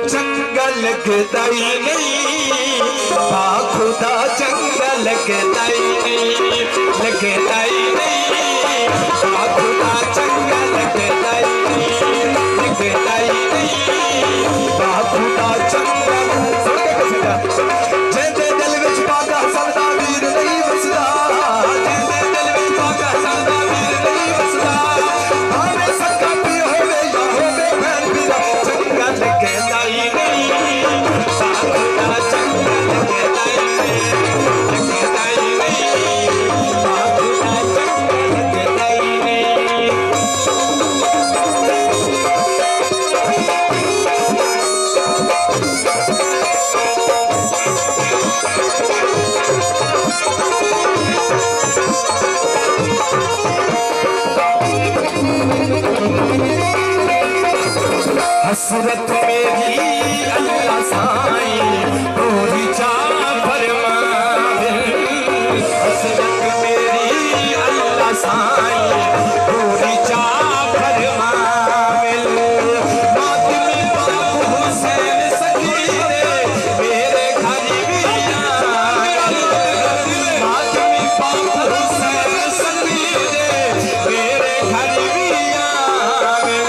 चंगा लगता ही नहीं, खुदा चंगा लगता ही नहीं, लगता ही नहीं, खुदा चंगा लगता ही नहीं, लगता ही नहीं, खुदा चंगा जिंदे दिल विच पागा सदा वीर नहीं वसदा, जिंदे दिल विच पागा सदा वीर नहीं वसदा, भावे सका पी होवे या होवे भैन पीरा चंगा लगता ही नहीं, खुदा चंगा लगता ही नहीं, लगता ही नहीं, खुदा चंगा लगता ही नहीं। हसरत मेरी अल्लाह साईं पूरी चाह फरमावे, हसरत मेरी अल्लाह साईं पूरी चाह फरमावे, मातमी बाबू हुसैन सगीरे मेरे घर भी आवे, मातमी बाबू हुसैन सगीरे मेरे घर भी आवे,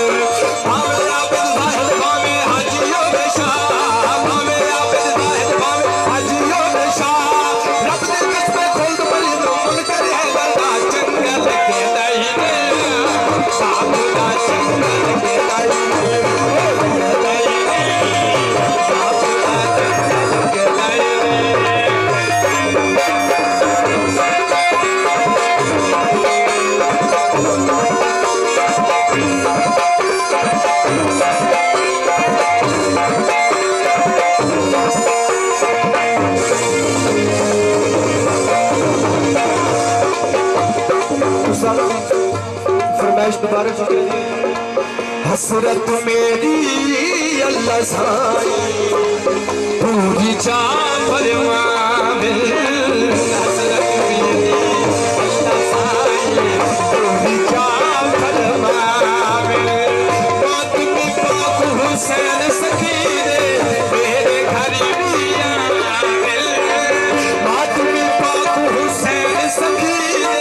फरमाइश दोबारा चुके दी। हसरत मेरी अल्लाह साईं पूरी चाह फरमावे, हसरत मेरी अल्लाह साईं पूरी चाह फरमावे, मातमी बाबू हुसैन सगीरे मेरे घर भी आवे, मातमी बाबू हुसैन सगीरे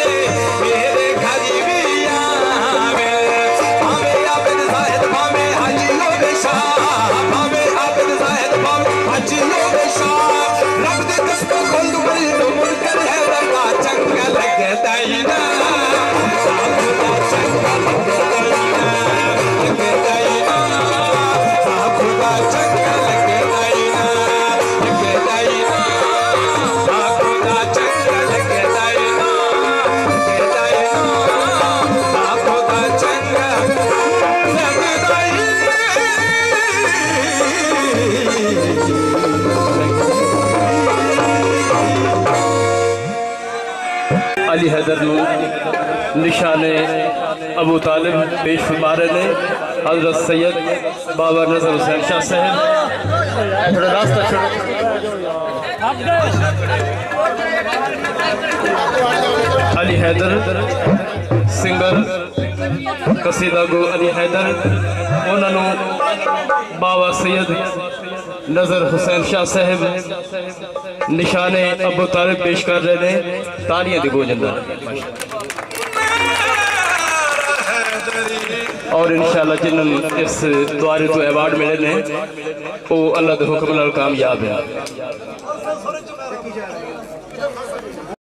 मेरे घर भी आवे, भावे आबिद जाहिद भावे हाजियो बेशाह, भावे आबिद जाहिद भावे हाजियो बेशाह, रब दे कस्म खुद बड़ी तो मुनकर है रब्बा चंगा लगता ही ना, खुदा चंगा लगता ही ना, लगता ही ना, खुदा चंगा लगता ही ना, लगता ही ना, खुदा चंगा लगता ही ना, लगता ही ना, खुदा चंगा लगता ही। अली हैदर निशाने अबू तालिब पेश फरमा रहे ने हजरत सैयद बाबा नजर हुसैन शाह साहब, थोड़ा रास्ता छोड़ो। अली हैदर सिंगर कसीदा गो अली हैदर, उन्होंने बाबा सैयद नजर हुसैन शाह साहब निशाने अबू तालिब पेश कर रहे हैं, तालियां दी गूंज और इंशाअल्लाह जिन्होंने इस द्वारे तो अवार्ड मिले ने वो अल्लाह के हुक्म नाल कामयाब है।